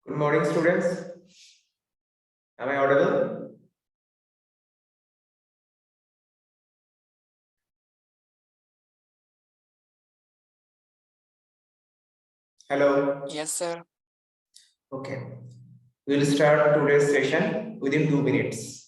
Good morning, students. Am I audible? Hello. Yes, sir. Okay. We'll start today's session within 2 minutes.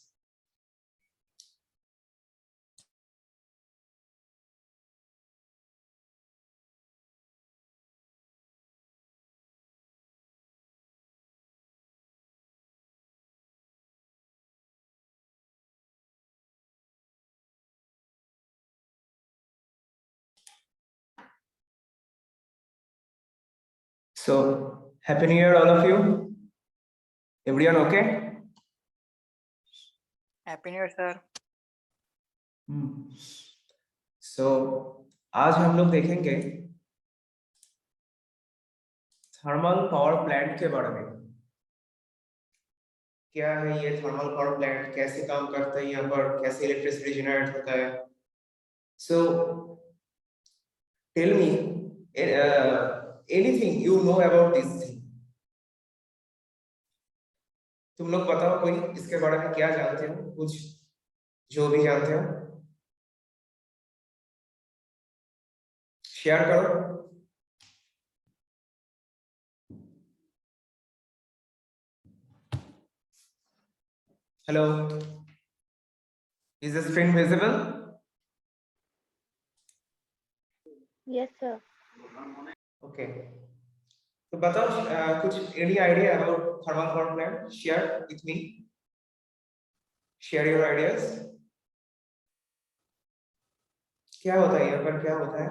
So, Happy New Year, all of you. Everyone okay? Happy New Year, sir. So, आज हम लोग देखेंगे thermal power plant के बारे में। क्या है ये थर्मल पावर प्लांट, कैसे काम करता है, यहाँ पर कैसे इलेक्ट्रिसिटी जनरेट होता है। So, tell me anything you know about this thing. तुम लोग बताओ कोई इसके बारे में क्या जानते हो, कुछ जो भी जानते हो शेयर करो। Hello, is the screen visible? Yes, sir. Okay, तो बताओ कुछ any idea about thermal power plant? Share with me, share your ideas. क्या होता है यहाँ पर, क्या होता है?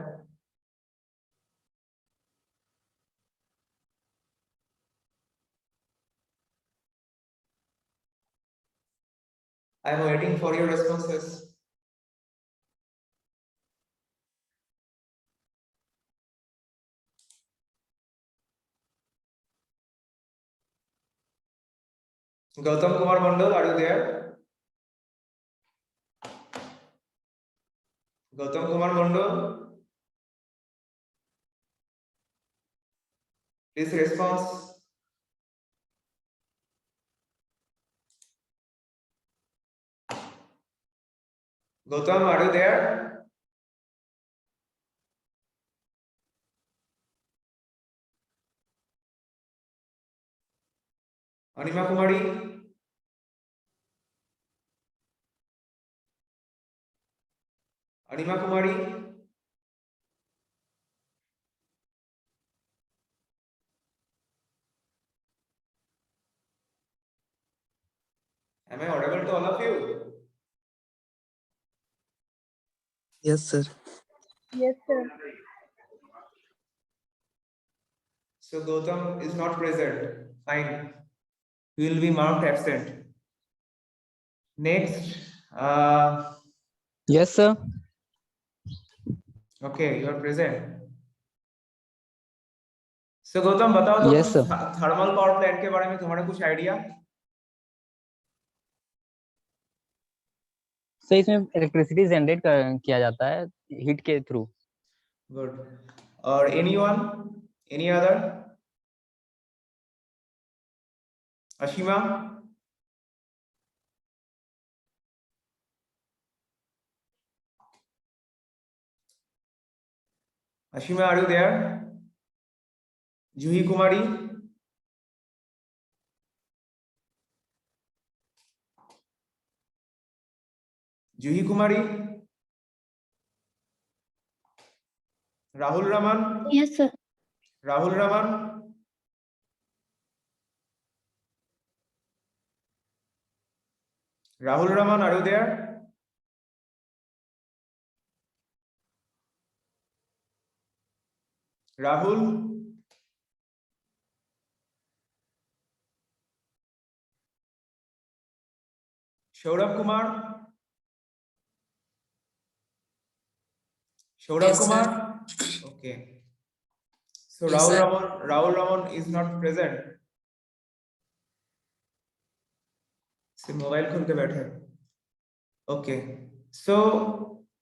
I am waiting for your responses. Gautam Kumar Mandal, are you there? Gautam Kumar Mandal, please response. Gautam, are you there? Anima Kumari, Anima Kumari, am I audible to all of you? Yes, sir. Yes, sir. So Gautam is not present. Fine. He will be marked absent. Next. Yes, sir. Okay, you are present. So Gautam, बताओ तो Yes, sir. Thermal power plant के बारे में तुम्हारा कुछ idea? Sir इसमें electricity generate किया जाता है हीट के थ्रू। गुड। और anyone, any other? Ashima? Ashima, are you there? Juhi Kumari? Juhi Kumari? Rahul Raman? Yes, sir. Rahul Raman? Rahul Raman, are you there? Rahul? Shaurabh Kumar? Shaurabh Yes, Kumar? sir. Okay. So Yes, sir. Rahul Raman is not present. सिर्फ mobile खोल के बैठे। Okay, so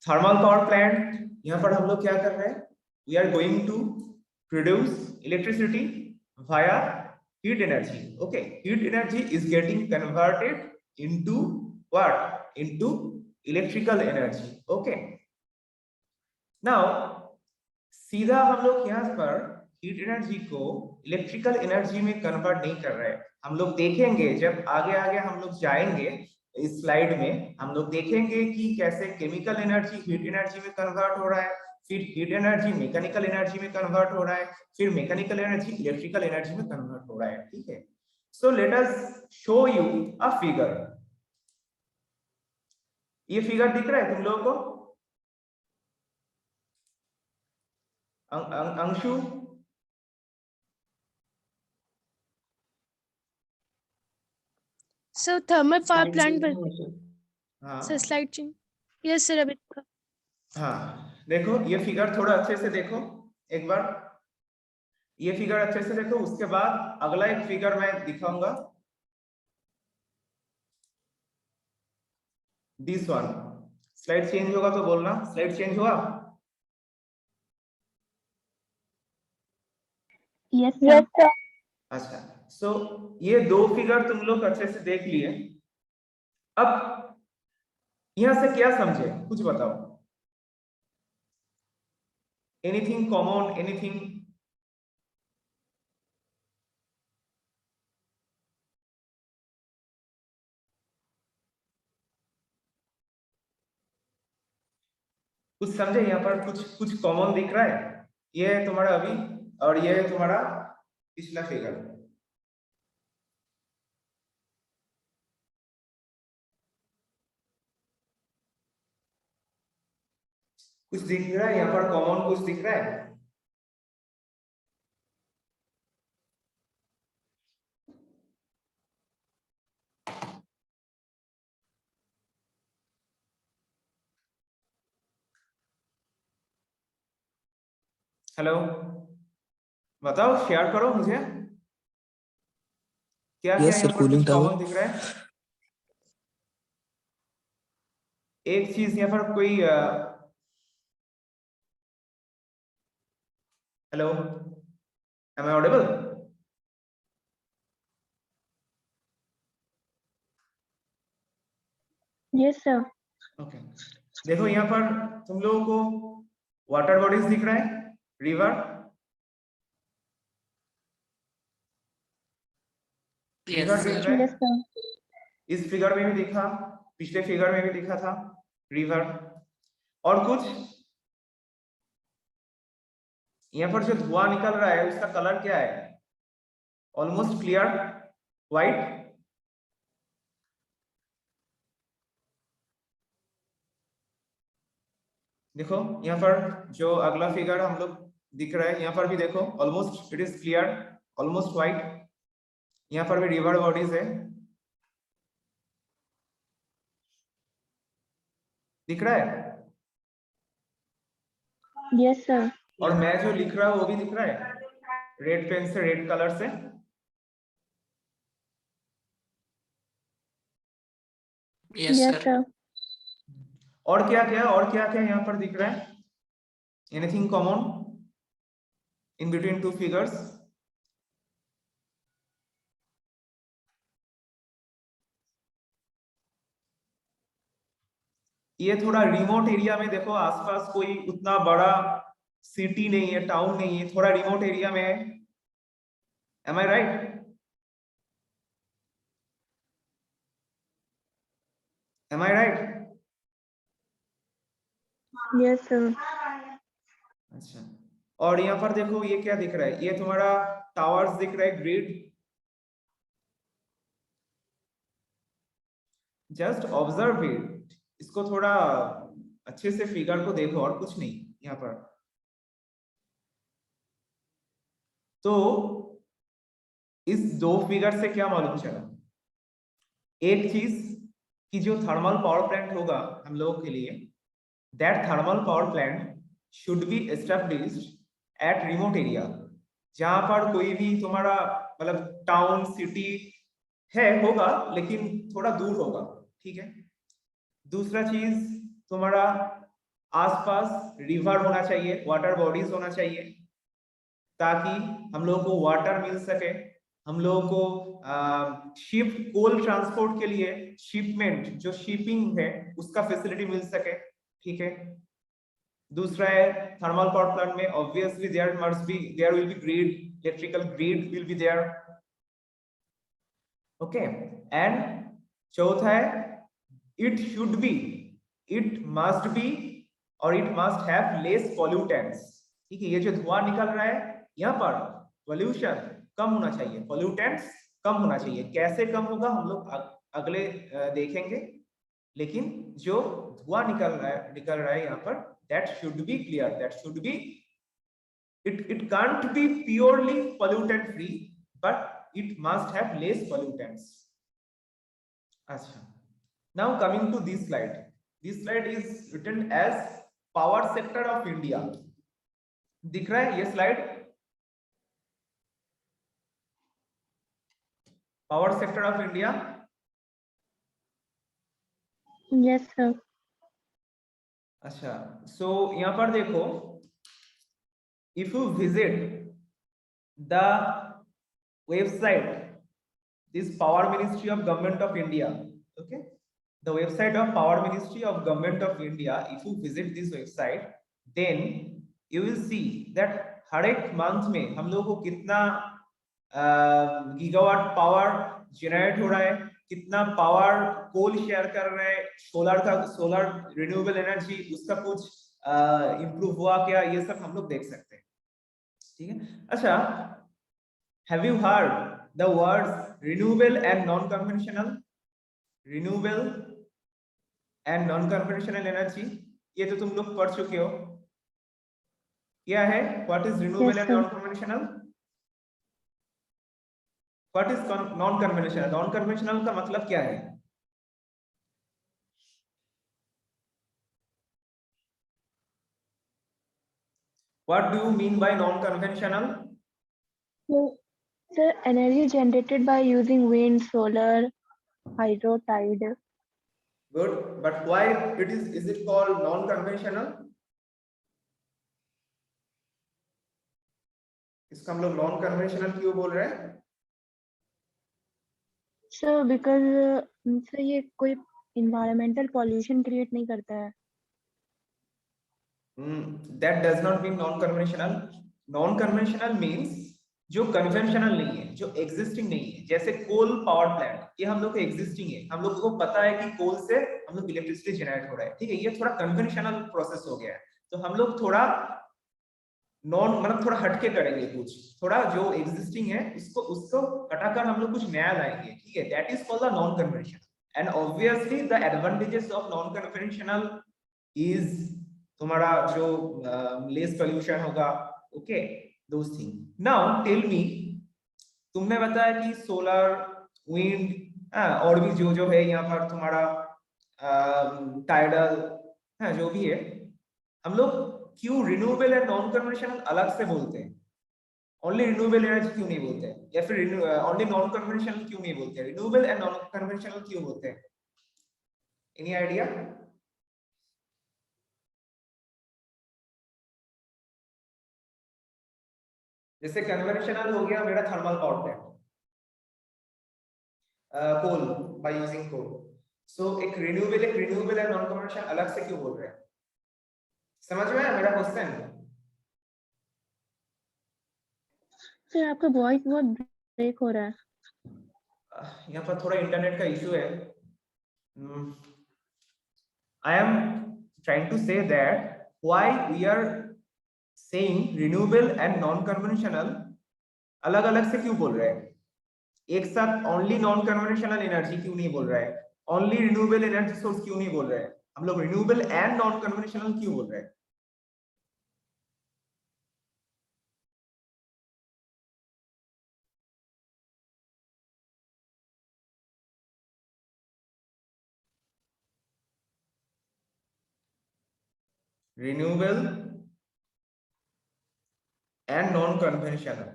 thermal power plant, यहाँ पर हम लोग क्या कर रहे हैं? We are going to produce electricity via heat energy. Okay, heat energy is getting converted into what? Into electrical energy. Okay, now सीधा हम लोग यहाँ पर हीट एनर्जी को इलेक्ट्रिकल एनर्जी में कन्वर्ट नहीं कर रहे हैं। हम लोग देखेंगे जब आगे आगे हम लोग जाएंगे इस स्लाइड में, हम लोग देखेंगे कि कैसे केमिकल एनर्जी हीट एनर्जी में कन्वर्ट हो रहा है, फिर हीट एनर्जी मैकेनिकल एनर्जी में कन्वर्ट हो रहा है, फिर मैकेनिकल एनर्जी इलेक्ट्रिकल एनर्जी में कन्वर्ट हो रहा है। ठीक है, so let us show you a figure. ये फिगर दिख रहा है तुम लोगों को? Anshu, sir thermal power plant पर हाँ sir slide change. Yes sir अभी हाँ, देखो ये फिगर थोड़ा अच्छे से देखो एक बार, ये फिगर अच्छे से देखो, उसके बाद अगला एक फिगर मैं दिखाऊंगा, दिस वन। स्लाइड चेंज होगा तो बोलना। स्लाइड चेंज हुआ? Yes, sir. अच्छा, सो ये दो फिगर तुम लोग अच्छे से देख लिए। अब यहां से क्या समझे, कुछ बताओ। Anything common, anything? कुछ समझे? यहाँ पर कुछ कुछ कॉमन दिख रहा है? ये है तुम्हारा अभी, और ये है तुम्हारा पिछला फिगर। कुछ दिख रहा है यहाँ पर कॉमन, कुछ दिख रहा है? हेलो, बताओ, शेयर करो मुझे, क्या क्या यहाँ पर कुछ कॉमन दिख रहा है? एक चीज यहाँ पर कोई hello, am I audible? Yes, sir. Okay, देखो यहाँ पर तुम लोगों को वाटर बॉडीज दिख रहा है, रिवर? रिवर दिख रहा है? Yes, sir. इस फिगर में भी दिखा, पिछले फिगर में भी दिखा था रिवर। और कुछ यहाँ पर जो धुआं निकल रहा है उसका कलर क्या है? Almost clear white. देखो यहाँ पर जो अगला फिगर हम लोग दिख रहा है, यहाँ पर भी देखो almost it is clear, almost white. यहाँ पर भी रिवर बॉडीज है, दिख रहा है? Yes, sir. और मैं जो लिख रहा हूँ वो भी दिख रहा है, रेड पेन से, रेड कलर से। Yes, sir. और क्या क्या, और क्या क्या यहाँ पर दिख रहा है? Anything common in between two figures? ये थोड़ा रिमोट एरिया में देखो, आसपास कोई उतना बड़ा सिटी नहीं है, टाउन नहीं है, थोड़ा रिमोट एरिया में है। M I right? M I right? Yes, sir. अच्छा, और यहाँ पर देखो ये क्या दिख रहा है? ये तुम्हारा टावर्स दिख रहा है, ग्रिड। जस्ट ऑब्जर्व इट, इसको थोड़ा अच्छे से फिगर को देखो, और कुछ नहीं यहाँ पर। तो इस दो फिगर से क्या मालूम चला? एक चीज कि जो थर्मल पावर प्लांट होगा हम लोगों के लिए, that thermal power plant should be established at remote area, जहां पर कोई भी तुम्हारा मतलब टाउन सिटी है होगा, लेकिन थोड़ा दूर होगा। ठीक है, दूसरा चीज तुम्हारा आसपास रिवर होना चाहिए, वाटर बॉडीज होना चाहिए, ताकि हम लोगों को वाटर मिल सके। हम लोगों को शिप कोल ट्रांसपोर्ट के लिए शिपमेंट जो शिपिंग है उसका फैसिलिटी मिल सके, ठीक है। दूसरा है थर्मल पावर प्लांट में obviously there will be grid, electrical grid will be there, okay. And चौथा है it should be, it must be और it must have less pollutants, ठीक है। ये जो धुआं निकल रहा है यहाँ पर पॉल्यूशन कम होना चाहिए, पॉल्यूटेंट्स कम होना चाहिए। कैसे कम होगा हम लोग अगले देखेंगे, लेकिन जो धुआं निकल रहा है यहाँ पर that should be clear, that should be, it can't be purely pollutant free but it must have less pollutants. Acha, now coming to this slide is written as power sector of India. दिख रहा है ये slide? Power sector of India. Yes, sir. अच्छा, so यहाँ पर देखो, if you visit the website this power ministry of government of India, okay, the website of power ministry of government of India, if you visit this website then you will see that हर एक month में हम लोगों को कितना gigawatt power generate हो रहा है, कितना पावर कोल शेयर कर रहे हैं, सोलर रिन्यूएबल एनर्जी उसका कुछ इंप्रूव हुआ क्या, ये सब हम लोग देख सकते हैं, ठीक है। अच्छा, have you heard the words renewable and non conventional? Renewable and non conventional energy, ये तो तुम लोग पढ़ चुके हो। क्या है, what is renewable and non conventional? What is non conventional? Non conventional का मतलब क्या है? What do you mean by non-conventional? So, the energy generated by using wind, solar, hydro, tide. Good, but why is it called non-conventional? इसका हम लोग non-conventional क्यों बोल रहे हैं? So, because so ये कोई environmental pollution create नहीं करता है. That does not mean non-conventional. Non-conventional means जो conventional नहीं है, जो existing नहीं है, जैसे कोल पावर प्लांट, ये हम लोग को existing है, हम लोग को पता है कि कोल से हम लोग इलेक्ट्रिसिटी जनरेट हो रहा है, ठीक है। ये थोड़ा conventional प्रोसेस हो गया है, तो हम लोग थोड़ा मतलब थोड़ा हटके करेंगे, कुछ थोड़ा जो एग्जिस्टिंग है उसको हटाकर हम लोग कुछ नया लाएंगे, ठीक है। That is called the non conventional and obviously the advantages of non conventional is तुम्हारा जो लेस पोल्यूशन होगा, okay, those thing. Now tell me, तुमने बताया कि सोलर, विंड और भी जो है यहाँ पर तुम्हारा टाइडल जो भी है, हम लोग क्यों रिन्यूएबल एंड नॉन कन्वेंशनल अलग से बोलते हैं? ओनली रिन्यूएबल एनर्जी क्यों नहीं बोलते हैं, या फिर ओनली नॉन कन्वेंशनल क्यों नहीं बोलते हैं? रिन्यूएबल एंड नॉन कन्वेंशनल क्यों बोलते हैं? Any idea? जैसे कन्वेंशनल हो गया मेरा thermal power plant, coal, by using coal. So एक रिन्यूएबल एंड नॉन कन्वेंशनल अलग से क्यों बोल रहे हैं? समझ में आया मेरा क्वेश्चन? सर आपका वॉइस बहुत ब्रेक हो रहा है। यहाँ पर थोड़ा इंटरनेट का इशू है। I am trying to say that why we are saying renewable and non-conventional अलग अलग से क्यों बोल रहे हैं? एक साथ only non-conventional energy क्यों नहीं बोल रहा है? only renewable energy source क्यों नहीं बोल रहे हैं? हम लोग renewable and non-conventional क्यों बोल रहे हैं? Renewable and non-conventional.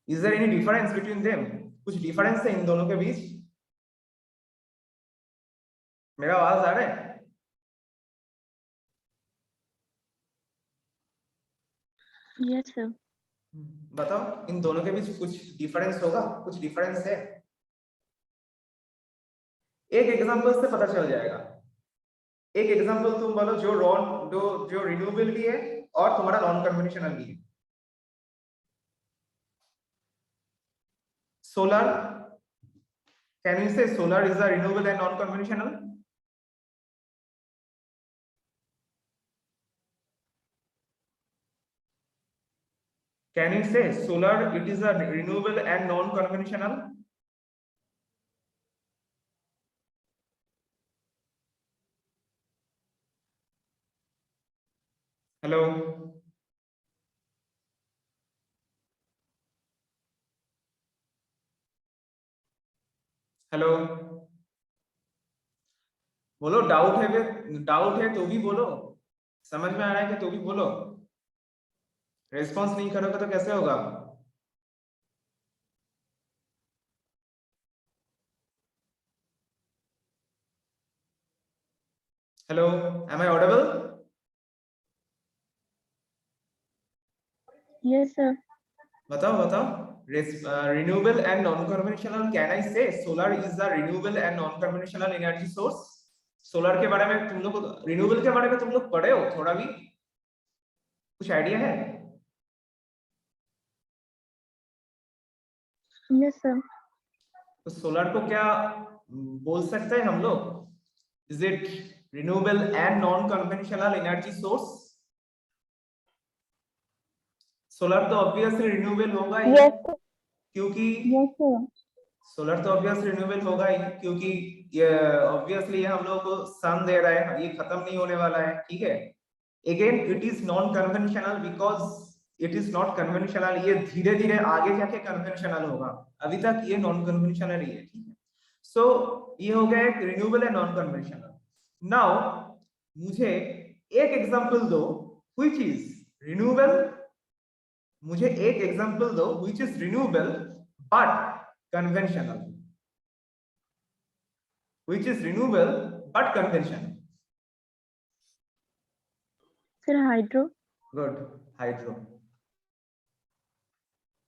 Is there any difference between them? कुछ डिफरेंस है इन दोनों के बीच? मेरा आवाज आ रहा है? Yes, sir. बताओ इन दोनों के बीच कुछ डिफरेंस होगा, कुछ डिफरेंस है? एक एग्जांपल से पता चल जाएगा। एक एग्जांपल तुम बोलो जो जो रिन्यूएबल भी है और तुम्हारा नॉन कन्वेंशनल भी है। सोलर, कैन यू से solar is a renewable and non conventional? Can you say solar it is a renewable and non-conventional? Hello. Hello, बोलो डाउट है तो भी बोलो, समझ में आ रहा है कि तो भी बोलो। रेस्पॉन्स नहीं करोगे तो कैसे होगा? Hello, am I audible? Yes, sir. बताओ renewable and non conventional, can I say solar is the renewable and non conventional energy source? Solar के बारे में तुम लोग, रिन्यूएबल के बारे में तुम लोग पढ़े हो थोड़ा भी? कुछ आइडिया है? Yes, sir. तो सोलर को क्या बोल सकते हैं हम लोग? Is it renewable and non conventional energy source? Solar तो ऑब्वियसली रिन्यूएबल होगा ही, Yes, sir. क्योंकि Yes, sir. सोलर तो ऑब्वियसली रिन्यूएबल होगा ही, क्योंकि ये ऑब्वियसली हम लोग को सन दे रहा है, ये खत्म नहीं होने वाला है, ठीक है। Again it is non conventional because it is not conventional, ये धीरे धीरे आगे जाके कन्वेंशनल होगा, अभी तक ये नॉन कन्वेंशनल ही है, ठीक है। सो ये हो गया एक renewable and non conventional. Now मुझे एक एग्जांपल दो व्हिच इज रिन्यूएबल, मुझे एक एग्जांपल दो which is renewable but conventional, which is renewable but conventional. Sir, hydro. Good, hydro.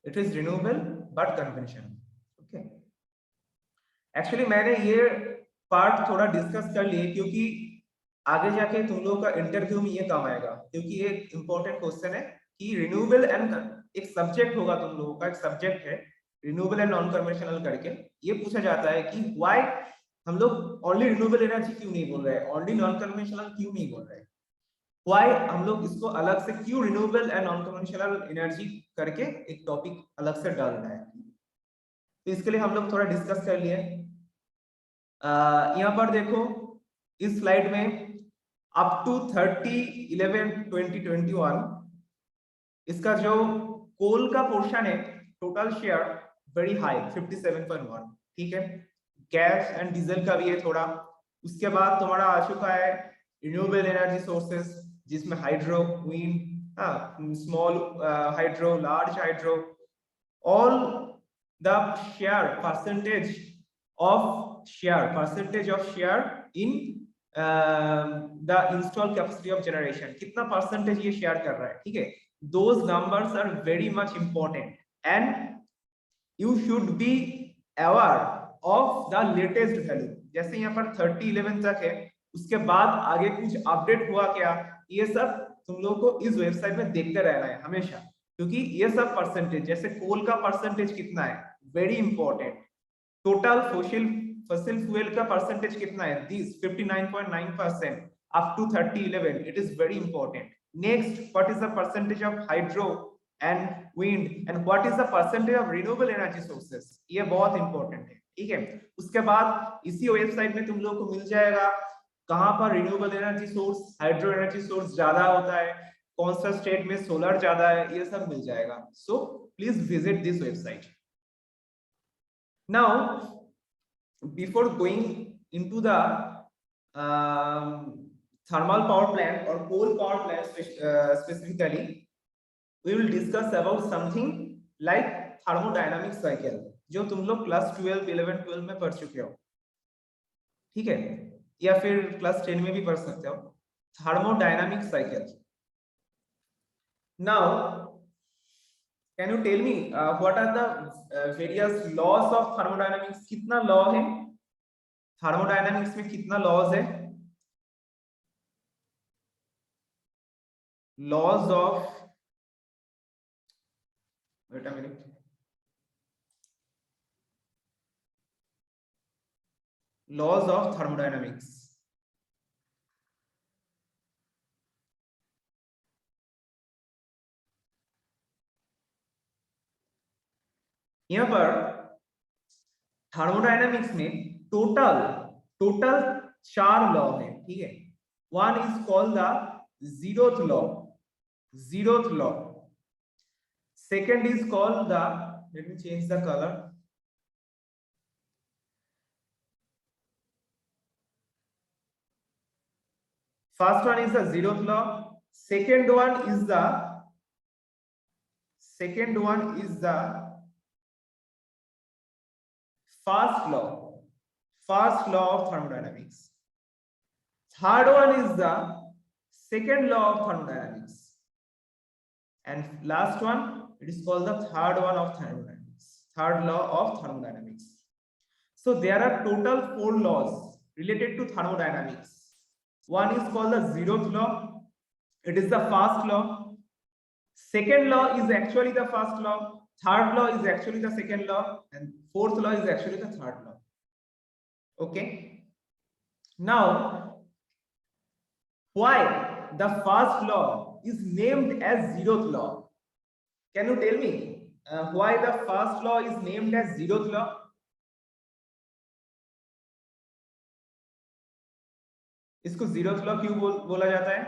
It is renewable but conventional. Okay. Actually मैंने ये part थोड़ा discuss कर लिए क्योंकि आगे जाके तुम लोगों का इंटरव्यू में ये काम आएगा, क्योंकि ये इंपॉर्टेंट क्वेश्चन है कि रिन्यूएबल एंड एक सब्जेक्ट होगा, तुम लोगों का एक सब्जेक्ट है रिन्यूएबल एंड नॉन कन्वेंशनल करके। ये पूछा जाता है कि व्हाई हम लोग ओनली रिन्यूएबल एनर्जी क्यों नहीं बोल रहे हैं, ओनली नॉन कन्वेंशनल क्यों नहीं बोल रहे हैं, व्हाई हम लोग इसको अलग से क्यों renewable and non conventional energy करके एक टॉपिक अलग से डाल रहा है। तो इसके लिए हम लोग थोड़ा डिस्कस कर लिए। यहाँ पर देखो इस स्लाइड में अप टू 30/11/2021 इसका जो कोल का पोर्शन है टोटल शेयर वेरी हाई 57.1, ठीक है। गैस एंड डीजल का भी है थोड़ा। उसके बाद तुम्हारा आ चुका है रिन्यूएबल एनर्जी सोर्सेस, जिसमें hydro, wind, small hydro, large hydro, all the share percentage of share in the install capacity of generation, कितना परसेंटेज ये शेयर कर रहा है, ठीक है। Those numbers are very much important and you should be aware of the latest value। जैसे यहाँ पर 30/11 तक है, उसके बाद आगे कुछ अपडेट हुआ क्या, ये सब तुम लोग को इस वेबसाइट में देखते रहना है हमेशा, क्योंकि ये सब परसेंटेज, जैसे कोल का परसेंटेज कितना है very important, total fossil fuel का परसेंटेज कितना है this 59.9% up to 30/11, it is very important। Next, what is the percentage of hydro and wind and what is the percentage of renewable energy sources, ये बहुत important है, ठीक है। उसके बाद इसी वेबसाइट में तुम लोगों को मिल जाएगा कहां पर renewable energy source, hydro energy source ज्यादा होता है, कौन सा स्टेट में सोलर ज्यादा है, ये सब मिल जाएगा। So please visit this website. Now before going into the thermal power plant or coal power plant specifically, we will discuss about something like thermodynamic cycle, जो तुम लोग क्लास 12, 11, 12 में पढ़ चुके हो, ठीक है, या फिर क्लास 10 में भी पढ़ सकते हो। Thermodynamic cycle. Now can you tell me what are the various laws of thermodynamics? कितना लॉ है थर्मोडायनामिक्स में? कितना लॉज है? Laws of, wait a minute, laws of thermodynamics. यहाँ पर थर्मोडायनामिक्स में टोटल टोटल 4 लॉ है, ठीक है। One is called the zeroth law, zeroth law. Second is called the, let me change the colour, first one is the zeroth law, second one is the first law of thermodynamics. Third one is the second law of thermodynamics, and last one, it is called the third one of thermodynamics, third law of thermodynamics. So there are total 4 laws related to thermodynamics. One is called the zeroth law, it is the first law. Second law is actually the first law, third law is actually the second law, and fourth law is actually the third law. Okay, now why the first law is named as zeroth law? Can you tell me why the first law is named as zeroth law? इसको zeroth law क्यों बोला जाता है?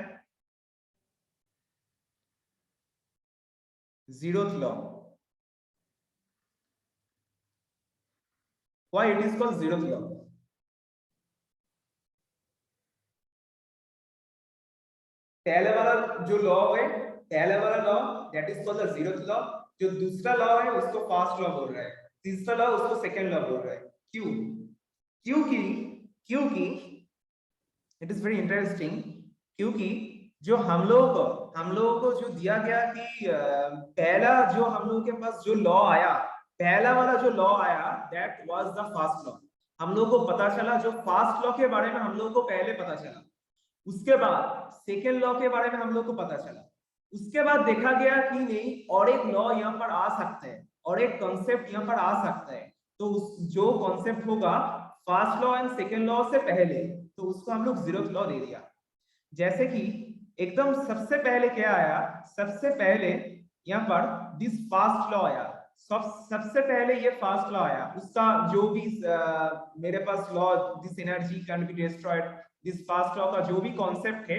Zeroth law, why it is called zeroth law? पहले वाला जो law है, पहले वाला law that is called the zeroth law, जो दूसरा लॉ है उसको फर्स्ट लॉ बोल रहा है, तीसरा लॉ उसको सेकंड लॉ बोल रहा है। क्यों? क्योंकि इट इज वेरी इंटरेस्टिंग, क्योंकि जो हम लोगों को जो दिया गया कि पहला जो हम लोगों के पास जो लॉ आया, पहला वाला जो लॉ आया that was the first law. हम लोगों को पता चला, जो फर्स्ट लॉ के बारे में हम लोगों को पहले पता चला, उसके बाद सेकेंड लॉ के बारे में हम लोग को पता चला, उसके बाद देखा गया कि नहीं और एक लॉ यहाँ पर आ सकता है और एक कॉन्सेप्ट यहाँ पर आ सकता है, तो जो कॉन्सेप्ट होगा first law and second law से पहले, तो उसको हम लोग जीरोथ लॉ दे दिया। जैसे कि एकदम सबसे पहले क्या आया, सबसे पहले यहाँ पर दिस फर्स्ट लॉ आया, सबसे पहले ये फर्स्ट लॉ आया, उसका जो भी मेरे पास law this energy can be destroyed, this first law का जो भी कॉन्सेप्ट है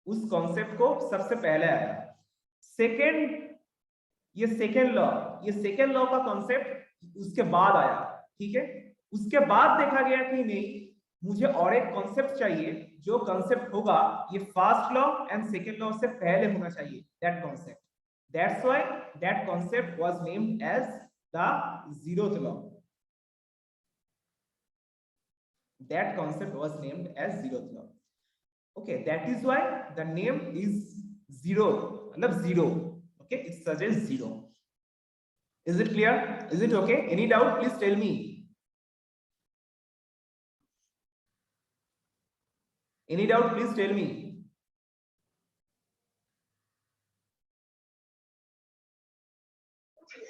उस कॉन्सेप्ट को सबसे पहले आया। सेकेंड, ये सेकेंड लॉ का कॉन्सेप्ट उसके बाद आया, ठीक है। उसके बाद देखा गया कि नहीं मुझे और एक कॉन्सेप्ट चाहिए, जो कॉन्सेप्ट होगा ये first law and second law से पहले होना चाहिए, that concept, that's why that concept was named as the zeroth law, that concept was named as zeroth law. Okay, that is why the name is zero, matlab zero. Okay, it suggests zero. Is it clear? Is it okay? Any doubt? Please tell me. Any doubt? Please tell me.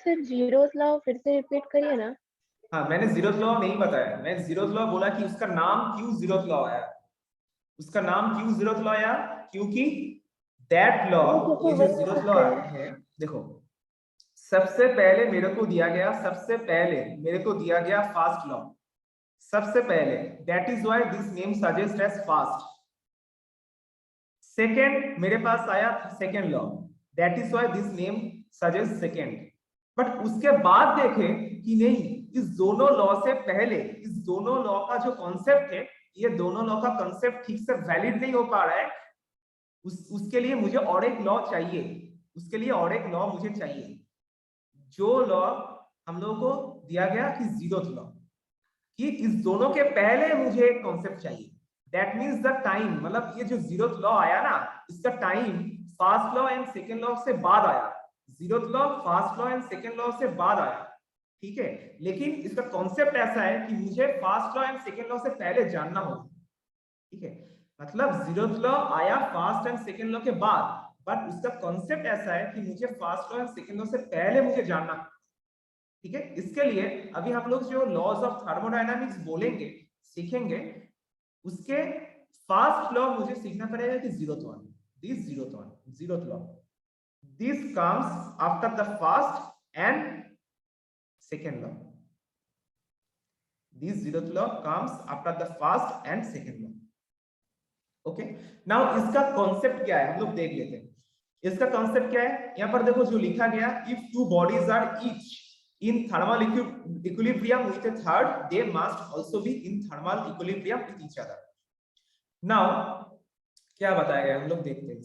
Sir zeroth law फिर से repeat करिए ना। हाँ, मैंने zeroth law नहीं बताया, मैं zeroth law बोला कि उसका नाम क्यों जीरोथ लॉ आया, उसका नाम क्यों जीरोथ लॉ आया, क्योंकि दैट लॉ, ये जो जीरोथ लॉ है, देखो सबसे पहले मेरे को दिया गया फर्स्ट लॉ, सबसे पहले, that is why this name suggest as first. Second मेरे पास आया second law, that is why this name suggest second. But उसके बाद देखे कि नहीं, इस दोनों लॉ से पहले, इस दोनों लॉ का जो कॉन्सेप्ट है, ये दोनों लॉ का कॉन्सेप्ट ठीक से वैलिड नहीं हो पा रहा है, उसके लिए मुझे और एक लॉ चाहिए, उसके लिए और एक लॉ मुझे चाहिए। जो लॉ हम लोगों को दिया गया कि जीरोथ लॉ, कि इस दोनों के पहले मुझे एक कॉन्सेप्ट चाहिए, दैट मींस द टाइम, मतलब ये जो जीरोथ लॉ आया ना, इसका time first law and second law से बाद आया, zeroth law first law and second law से बाद आया, ठीक है, लेकिन इसका कॉन्सेप्ट ऐसा है कि मुझे first law and second law से पहले जानना होगा, ठीक है, मतलब जीरोथ लॉ आया फर्स्ट एंड सेकंड लॉ के बाद, बट उसका कॉन्सेप्ट ऐसा है कि मुझे first law and second law से पहले मुझे जानना, ठीक है। इसके लिए अभी हम लोग जो लॉज ऑफ थर्मोडायनामिक्स बोलेंगे सीखेंगे, उसके फर्स्ट लॉ मुझे सीखना पड़ेगा कि zeroth one, this zeroth law, this comes after the first and second law, this zeroth law comes after the first and second law, okay. Now इसका कॉन्सेप्ट क्या है हम लोग देख लेते हैं। इसका कॉन्सेप्ट क्या है, यहाँ पर देखो जो लिखा गया, if two bodies are each in thermal equilibrium with a third, they must also be in thermal equilibrium with each other. Now क्या बताया गया हम लोग देखते हैं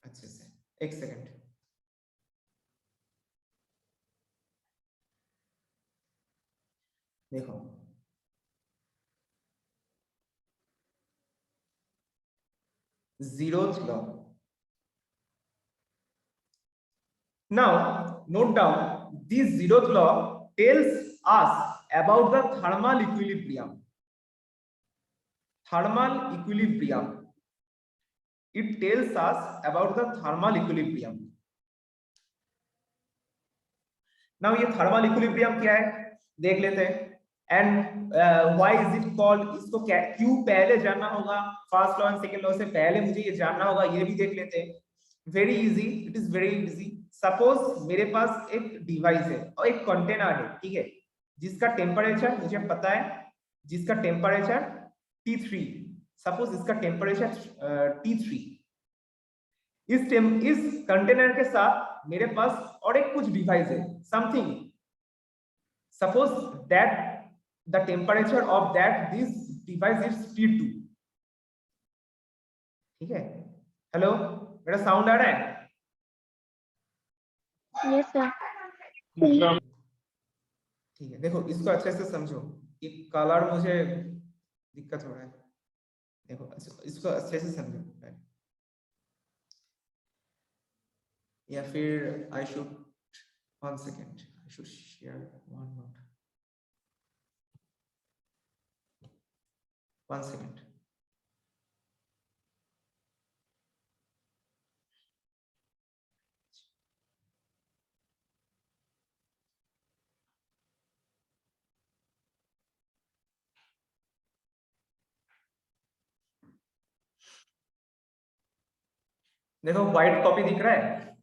अच्छे से, एक सेकंड, देखो zeroth law. Now note down, this zeroth law tells us about the thermal equilibrium. Thermal equilibrium. It tells us about the thermal equilibrium. Now ये thermal equilibrium क्या है देख लेते हैं, and why is it called, इसको क्या क्यों पहले जानना होगा, first law and second law से पहले मुझे ये जानना होगा, ये भी देख लेते हैं। Very easy, it is very easy. Suppose मेरे पास एक डिवाइस है और एक कंटेनर है, ठीक है, जिसका टेम्परेचर मुझे पता है, जिसका टेम्परेचर T3, सपोज इसका टेम्परेचर T3, इस कंटेनर के साथ मेरे पास और एक कुछ डिवाइस है, something, suppose that the temperature of this device is T2, ठीक है, हेलो मेरा साउंड आ रहा है? Yes sir. ठीक है, देखो इसको अच्छे से समझो, ये कलर मुझे दिक्कत हो रहा है, देखो इसको अच्छे से समझो, या फिर I should, one second, I should share one note, one second, देखो व्हाइट कॉपी दिख रहा है?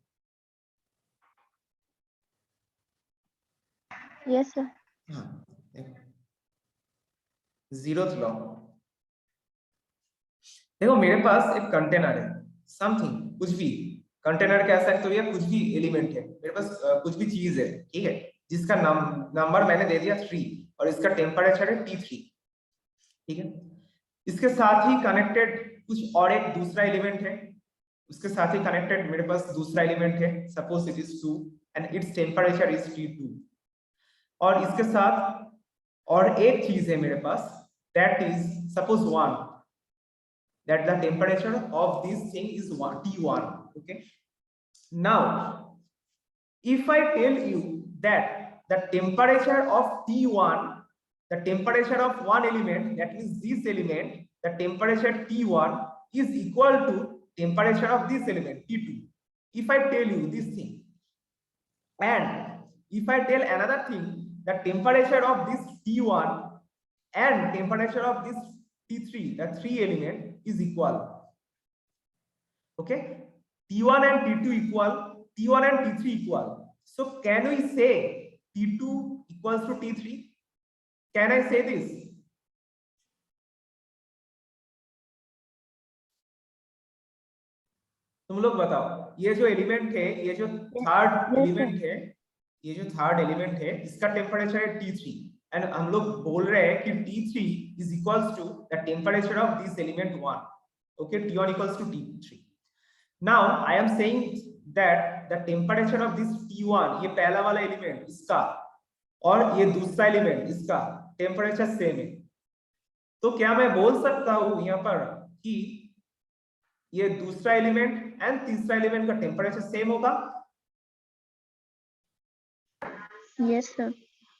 Yes sir. हाँ, जीरोथ लॉ, देखो मेरे पास एक कंटेनर है, समथिंग, कुछ भी कंटेनर कह सकते हो या कुछ भी एलिमेंट है, मेरे पास कुछ भी चीज है, ठीक है, जिसका नंबर मैंने दे दिया 3 और इसका टेम्परेचर है T3, ठीक है। इसके साथ ही कनेक्टेड कुछ और एक दूसरा एलिमेंट है, उसके साथ ही कनेक्टेड मेरे पास दूसरा एलिमेंट है, suppose it is 2 and its temperature is T2, और इसके साथ और एक चीज है मेरे पास, that is suppose 1, that the temperature of this thing is T1, okay. Now if I tell you that the temperature of T1, the temperature of one element, that is this element, the temperature T1 is equal to temperature of this element T2, if I tell you this thing, and if I tell another thing, the temperature of this T1 and temperature of this T3, the 3 element is equal, okay, T1 and T2 equal, T1 and T3 equal, so can we say T2 equals to T3? Can I say this? तुम लोग बताओ, ये जो element है, ये जो third element है, ये जो थर्ड एलिमेंट है, इसका टेम्परेचर है T3 and हम लोग बोल रहे हैं कि T3 is equals to the temperature of this element 1, okay, T1 equals to T3. Now I am saying that the temperature of this T1, ये पहला वाला एलिमेंट इसका और ये दूसरा एलिमेंट इसका टेम्परेचर सेम है, तो क्या मैं बोल सकता हूं यहाँ पर कि ये दूसरा एलिमेंट एंड तीसरा एलिमेंट का टेम्परेचर सेम होगा? Yes, sir.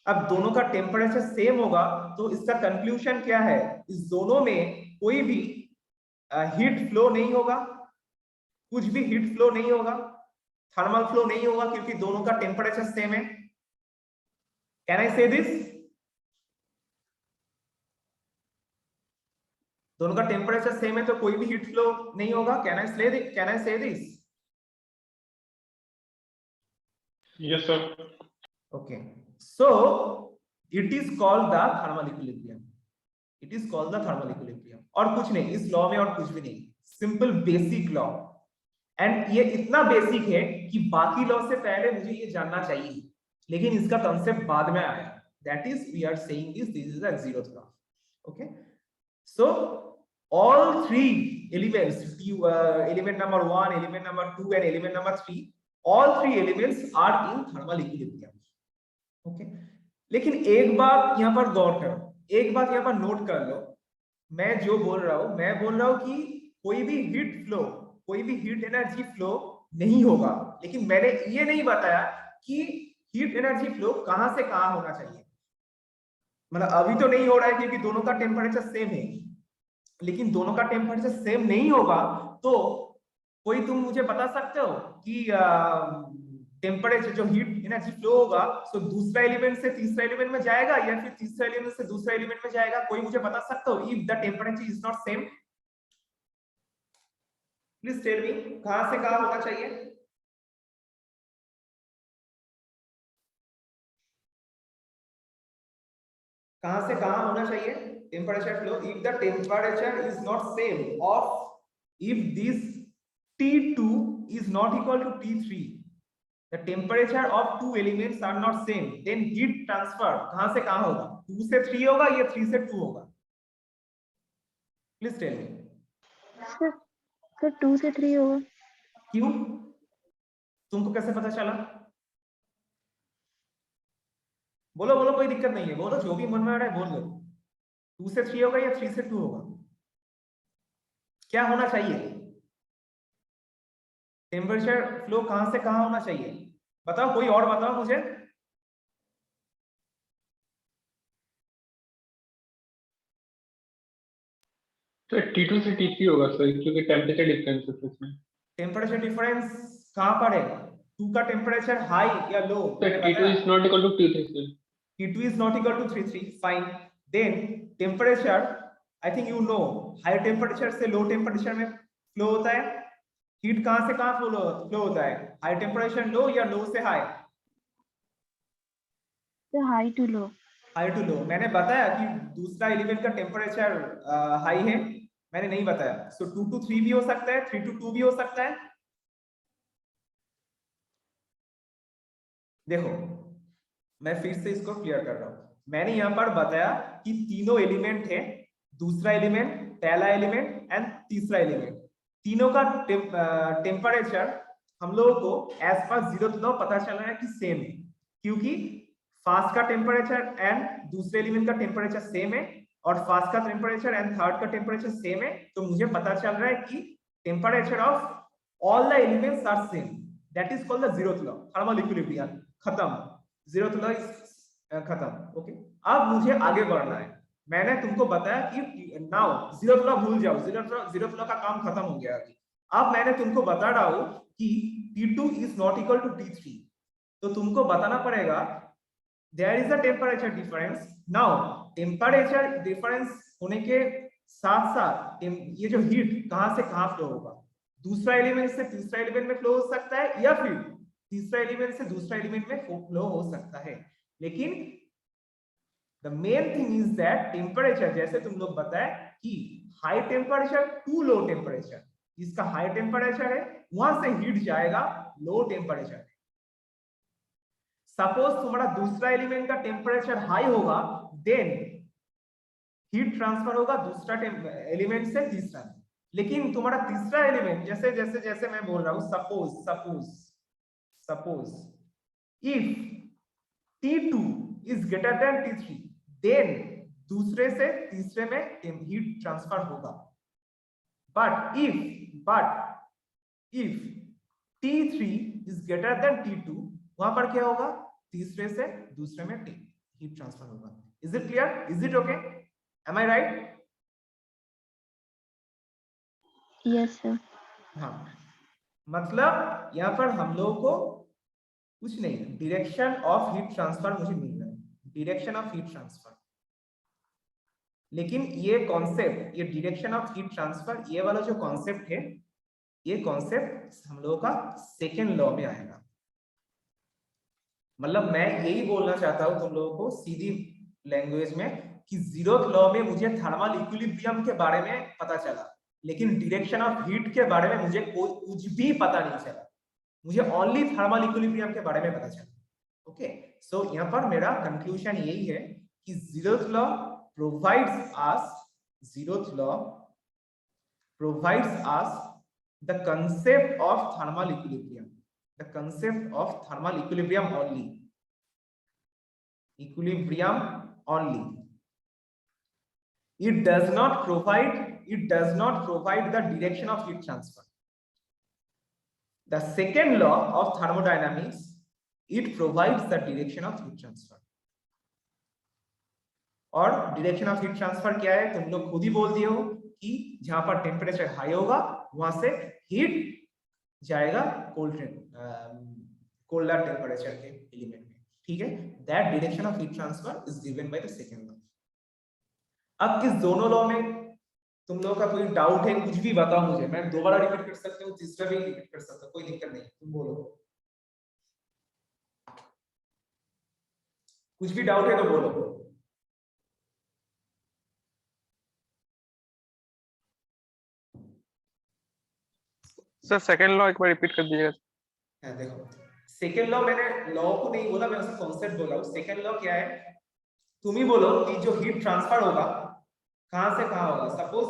अब दोनों का टेम्परेचर सेम होगा तो इसका कंक्लूजन क्या है, इस दोनों में कोई भी हीट फ्लो नहीं होगा, कुछ भी हीट फ्लो नहीं होगा, थर्मल फ्लो नहीं होगा, क्योंकि दोनों का टेम्परेचर सेम है। कैन आई से दिस? दोनों का टेम्परेचर सेम है तो कोई भी हीट फ्लो नहीं होगा। कैन आई से this? Yes, sir. Okay, so it is called the thermal equilibrium. It is called the thermal equilibrium. और कुछ नहीं, इस लॉ में और कुछ भी नहीं, सिंपल बेसिक लॉ। एंड ये इतना बेसिक है कि बाकी लॉ से पहले मुझे ये जानना चाहिए, लेकिन इसका कॉन्सेप्ट बाद में आया। That is we are saying this is the zeroth law. Okay, so all three elements, element number 1, element number 2 and element number 3, all three elements are in thermal equilibrium. Okay, लेकिन एक बात यहाँ पर गौर करो, एक बात यहाँ पर नोट कर लो, मैं जो बोल रहा हूँ, मैं बोल रहा हूँ कि कोई भी हीट फ्लो, कोई भी हीट एनर्जी फ्लो नहीं होगा, लेकिन मैंने ये नहीं बताया कि हीट एनर्जी फ्लो कहां से कहां होना चाहिए। मतलब अभी तो नहीं हो रहा है क्योंकि दोनों का टेम्परेचर सेम है, लेकिन दोनों का टेम्परेचर सेम नहीं होगा तो कोई तुम मुझे बता सकते हो कि टेम्परेचर जो हीट एनर्जी फ्लो होगा तो दूसरा एलिमेंट से तीसरा एलिमेंट में जाएगा या फिर तीसरा एलिमेंट से दूसरा एलिमेंट में जाएगा? कोई मुझे बता सकते हो? If the temperature is not same, please tell me, कहां से कहां होना चाहिए? कहां से कहां होना चाहिए temperature flow? If the temperature is not same और if this T2 is not equal to T3, the temperature of two elements are not same, then heat transfer कहां से कहां होगा? 2 से 3 होगा या 3 से 2 होगा? Please tell me. सर 2 से 3 होगा। क्यों? तुमको कैसे पता चला? बोलो बोलो, कोई दिक्कत नहीं है, बोलो, जो भी मन में आ रहा है बोल लो। 2 से 3 होगा या 3 से 2 होगा? क्या होना चाहिए? टेम्परेचर फ्लो कहां से कहां होना चाहिए? बताओ, कोई और बताओ मुझे। तो T2 से T3 होगा सर, क्योंकि टेम्परेचर डिफरेंस है इसमें। टेम्परेचर डिफरेंस कहां पर है? 2 का टेम्परेचर हाई या लो? तो T2 is not equal to T3 sir. T2 is not equal to 33, fine. Then temperature, I think you know, high temperature से low temperature में फ्लो होता है। हीट कहां से कहां फ्लो होता है? हाई टेम्परेचर लो या लो से high? High to low. High to low. मैंने बताया कि दूसरा एलिमेंट का टेम्परेचर हाई है? मैंने नहीं बताया। सो 2 to 3 भी हो सकता है, 3 to 2 भी हो सकता है। देखो, मैं फिर से इसको क्लियर कर रहा हूं। मैंने यहां पर बताया कि तीनों एलिमेंट है, दूसरा एलिमेंट, पहला एलिमेंट एंड तीसरा एलिमेंट, तीनों का टेम्परेचर हम लोगों को एज पर zeroth law पता चल रहा है कि सेम है, क्योंकि फर्स्ट का टेम्परेचर एंड दूसरे एलिमेंट का टेम्परेचर सेम है और फर्स्ट का टेम्परेचर एंड थर्ड का टेम्परेचर सेम है, तो मुझे पता चल रहा है कि temperature of all the elements are same. That is called the zeroth law, thermal equilibrium. खत्म, zeroth law इज खत्म। ओके, अब मुझे आगे बढ़ना है। मैंने तुमको बताया कि नाउ zeroth law भूल जाओ, zeroth law का काम खत्म हो गया अभी। अब मैंने तुमको बता रहा हूं कि T2 is not equal to T3, तो तुमको बताना पड़ेगा there is a temperature difference. Now temperature difference होने के साथ साथ ये जो हीट कहां से कहां फ्लो होगा? दूसरा एलिमेंट से तीसरा एलिमेंट में फ्लो हो सकता है या फिर तीसरा एलिमेंट से दूसरा एलिमेंट में फ्लो हो सकता है, लेकिन the main thing is that temperature, जैसे तुम लोग बताए कि high temperature to low temperature, जिसका हाई टेम्परेचर है वहां से हीट जाएगा लो टेम्परेचर। सपोज तुम्हारा दूसरा एलिमेंट का टेम्परेचर हाई होगा, देन हीट ट्रांसफर होगा दूसरा एलिमेंट से तीसरा में। लेकिन तुम्हारा तीसरा एलिमेंट, जैसे जैसे जैसे मैं बोल रहा हूं, suppose if T2 is greater than T3, then दूसरे से तीसरे में हीट ट्रांसफर होगा। but if T3 is greater than T2, वहां पर क्या होगा? तीसरे से दूसरे में हीट ट्रांसफर होगा। Is it clear? Is it okay? Am I right? Yes, sir. हाँ, मतलब यहाँ पर हम लोगों को कुछ नहीं, डायरेक्शन ऑफ हीट ट्रांसफर मुझे मिल रहा है, डायरेक्शन ऑफ हीट ट्रांसफर। लेकिन ये कॉन्सेप्ट, ये डायरेक्शन ऑफ हीट ट्रांसफर, ये वाला जो कॉन्सेप्ट है, ये कॉन्सेप्ट हम लोगों का सेकेंड लॉ में आएगा। मतलब मैं यही बोलना चाहता हूं तुम लोगों को सीधी लैंग्वेज में कि जीरोथ लॉ में मुझे थर्मल इक्विलिब्रियम के बारे में पता चला, लेकिन डायरेक्शन ऑफ हीट के बारे में मुझे कुछ भी पता नहीं चला, मुझे ओनली थर्मल इक्विलिब्रियम के बारे में पता चला। ओके, सो यहाँ पर मेरा कंक्लूजन यही है कि zeroth law provides us the concept of thermal equilibrium, the concept of thermal equilibrium only. It does not provide the direction of heat transfer. The second law of thermodynamics, it provides the direction of heat transfer. और direction of heat transfer क्या है, तुम लोग खुद ही बोल दिए हो कि जहां पर टेम्परेचर हाई होगा वहां से हीट जाएगा कोल्डर टेम्परेचर के एलिमेंट में। ठीक है, that direction of heat transfer is given by the second law. अब किस दोनों लॉ में तुम लोगों का कोई डाउट है, कुछ भी बताओ मुझे, मैं दोबारा रिपीट कर सकता हूँ, तीसरा भी रिपीट कर सकता हूँ, कोई दिक्कत नहीं, तुम बोलो। कुछ भी डाउट है तो बोलो। सर सेकंड लॉ एक बार रिपीट कर दीजिएगा। हाँ, देखो सेकेंड लॉ, मैंने लॉ को नहीं बोला, मैं उसका कॉन्सेप्ट बोला हूँ। सेकेंड लॉ क्या है, तुम ही बोलो कि जो हीट ट्रांसफर होगा कहां से कहां होगा। सपोज